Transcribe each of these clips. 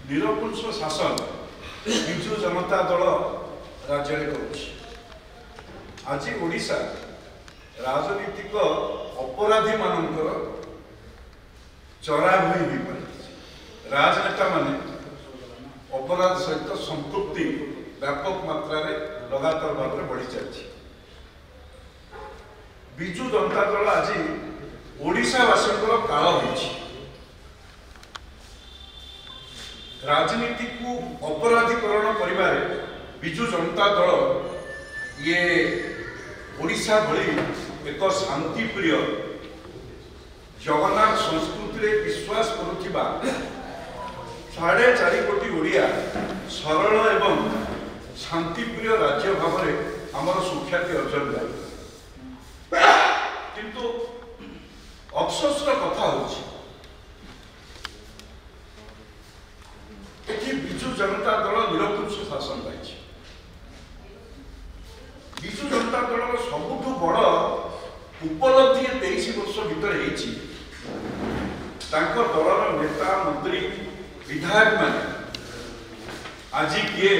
निरकुंश शासन विजु जनता दल राज्य करुछि। आज ओडिशा राजनीतिक अपराधी मानकर चरा भूमि हो पारे। राजनेता माने अपराध सहित संपृक्ति व्यापक मात्रा रे लगातार भाव में बढ़ी चलती। विजु जनता दल आज ओडिशावासी काल होइछि। राजनीति को अपराधीकरण करिबारे विजु जनता दल ये ओडिशा भली एक शांतिप्रिय जगन्नाथ संस्कृति रे विश्वास करुथिबा 4.5 कोटी ओडिया सरल एवं शांतिप्रिय राज्य भाव में आमर सुख्याति अर्जन करा। किंतु अफसोसर कथा होछि कि विजु जनता दल निरकुंश शासन पाइछि। विजु जनता दल सबुठ बड़ उपलब्धि 23 वर्ष भितर होइछि। तांको दलर नेता मंत्री विधायक माने आज किए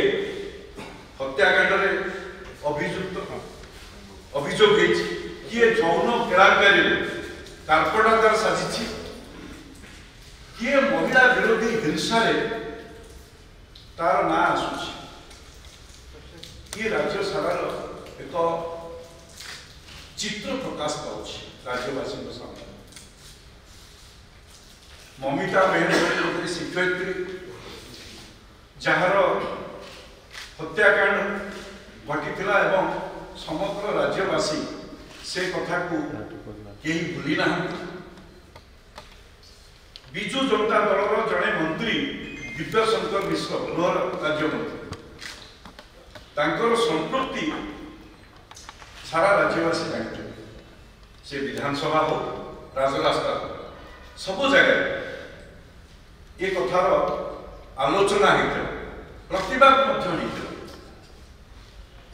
हत्याकांड अभियोग किए यौन केलाकारी कार्पटादार साजिछि, किए महिला विरोधी हिंसा तार ना आसुछि। ये राज्य सारा एक चित्र प्रकाश पाउछि राज्यवासी सामने। ममिता बहन शिक्षयित्री जार हत्याकांड घटिथिला एवं समग्र राज्यवासी से कथा को केही भूली ना। विजु जनता दलर जड़े मंत्री दिव्यशंकर मिश्र गृह राज्य मंत्री तांकर संपृक्ति सारा राज्यवासी जानते। से विधानसभा हो राजरास्ता सब जगह ये कथार आलोचना होता, प्रतिवाद होता।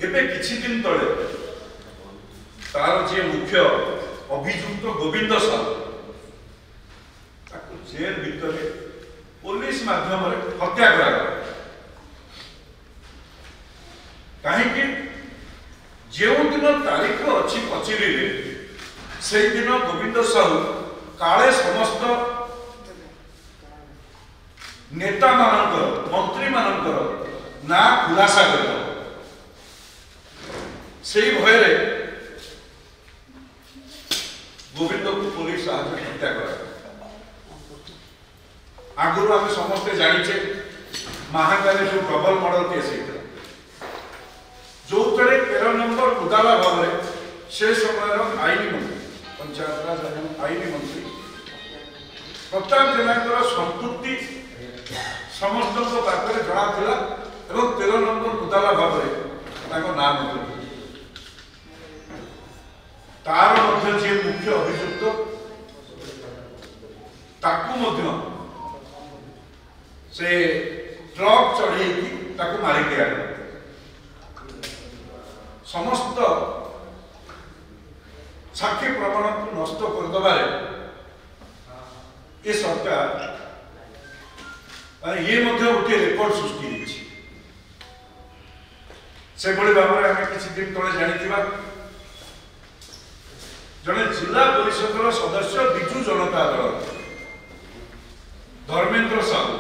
एबे किछि दिन तले तार जे मुख्य अभियुक्त गोविंद साहू ताको जेल भितर पुलिस माध्यम हत्या करा। कहीं जो दिन तारीख अच्छी कचेरी से दिन गोविंद साहू काले समस्त नेता मानकर मंत्री मानकर ना खुलासा कर भय गोविंद को पुलिस हत्या कर। आगुरी आम समस्ते जाचे महाकाली जो डबल मर्डर केस होता जो 13 नंबर मुदाला भाव में से समय आईन मंत्री पंचायत राज आईन मंत्री प्रताप जेना संपृक्ति समस्त पाखे जड़ा था और 13 नंबर मुदाला भाव में नाम तार जे मुख्य अभियुक्त ताकू से ट्रक चढ़ी मारी दिया। समस्त साक्षी प्रमाण को नष्ट करदे ये सरकार ये गोटे रेकर्ड सृष्टि से भाव में आम किसी दिन तले जानी जड़े जिला परिषद सदस्य विजु जनता दल धर्मेंद्र साहू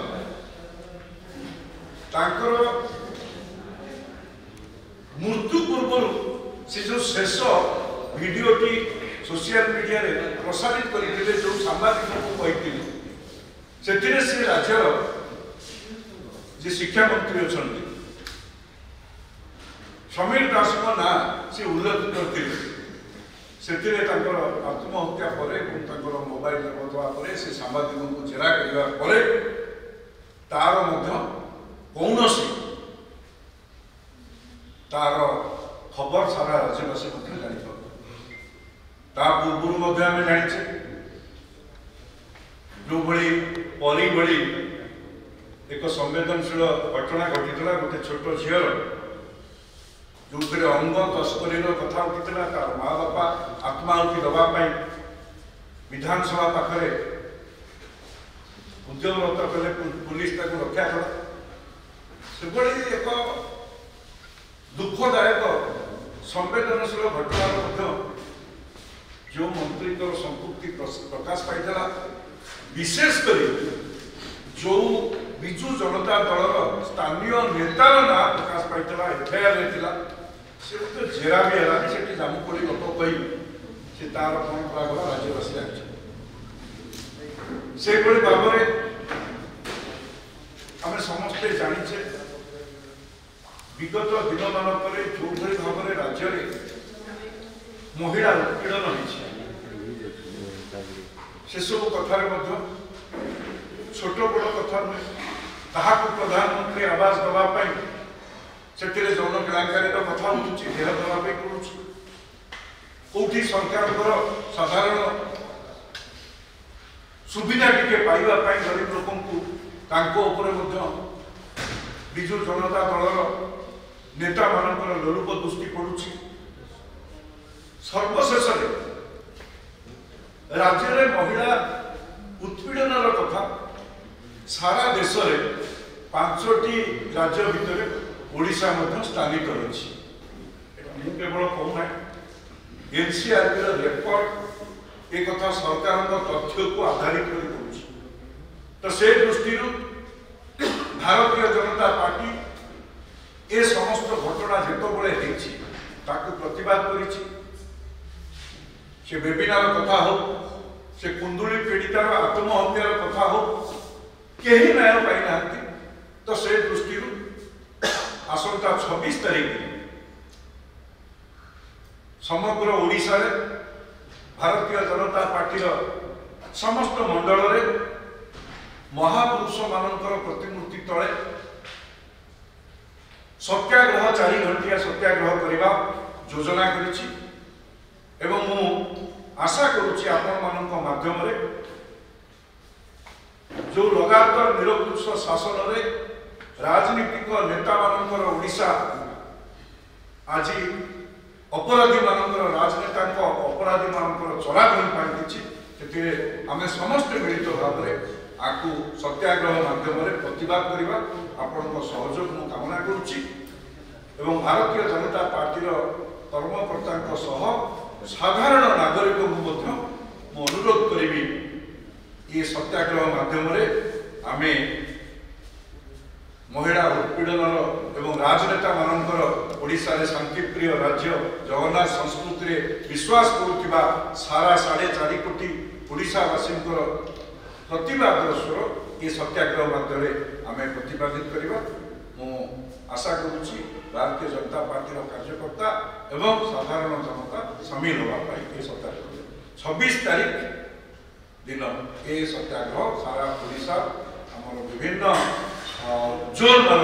मृत्यु पूर्व से जो शेष भिडटी सोशल मीडिया रे प्रसारित करते जो सांबादिक को कहते से राज्यर जे शिक्षा मंत्री अच्छा समीर दास ना से उल्लेख करते आत्महत्या पर मोबाइल बदवा से सांबादिक को जेरा करने तार कौन तार खबर सारा राज्यवासी जापर पूर्व आम जाचे जो भली परी भली एक संवेदनशील घटना घटी गोटे छोट झीर जो अंग तस्करी कथा उठी तार माँ बापा आत्माहुति दवापाई विधानसभा पाखे उद्यमरत कले पुलिस ताको रक्षा कला सेभଳି एक दुखदायक संवेदनशील घटना जो मंत्री संपृक्ति प्रकाश पाई विशेष कर जो विजु जनता दल स्थानीय नेतार ना प्रकाश पाई एफआईआर से तो जेरा भी है से जामुकोड़ी गप कही से तार कौन पड़ा राज्यवासी जान से भाव में आम समस्ते जाचे विगत दिन मानक जो भाव में राज्य में महिला उत्पीड़न से सब कथार छोट बड़ कथा नुहे प्रधानमंत्री आवास दवाई से जनकलाकारी कथा उठुची देह दवाई पड़ुची कौटी सरकार साधारण सुविधा टिके पाइबा गरीब लोक विजु जनता दल नेता मानकर लोलुप दृष्टि पड़ुची सर्वशेष राज्य में महिला उत्पीड़न कथा सारा देश में 5टी राज्य भितर ओडिशा स्थानित रही केवल कहूना एनसीआरबी रेकर्ड एक कथा सरकार तथ्य को आधारित कर तो से दृष्टि भारतीय जनता पार्टी ए समस्त घटना जिते प्रतिवाद से वेबिनार कथा हो से कुंदुली पीड़ितार आत्महत्यार कथा हो कहीं न्याय पाई ना तो से दृष्टि आसंता 26 तारीख समग्र ओडिशा रे भारतीय जनता पार्टी समस्त मंडल रे महापुरुष मानकर प्रतिमूर्ति तले सत्याग्रह 4 घंटिया सत्याग्रह करने योजना करिछि एवं मु आशा करुछि आपण मानक माध्यम रे जो लगातार निरंकुश शासन रे राजनीतिक नेता मानकर ओडिशा आज अपराधी मानकर राजनेता अपराधी मानकर चलागुण पाई आम समस्त मिलित भाव में आपको सत्याग्रह माध्यम प्रतिवाद करवा आपण सहयोग मु कामना करुच्ची एवं भारतीय जनता पार्टी कर्मकर्ता साधारण नागरिक को अनुरोध करी ये सत्याग्रह माध्यम आम महिला उत्पीड़न एवं राजनेता मानकर ओडिशा रे शांतिप्रिय राज्य जगन्नाथ संस्कृति रे विश्वास करुवा सारा 4.5 कोटी ओडिशावासी प्रतिवाद स्वर ये सत्याग्रह माध्यम आम प्रतिपादित करवा मु आशा करुच्ची भारतीय जनता पार्टी कार्यकर्ता एवं साधारण जनता सामिल होगा ये सत्याग्रह 26 तारीख दिन ये सत्याग्रह सारा ओडिशा आम विभिन्न जोन मान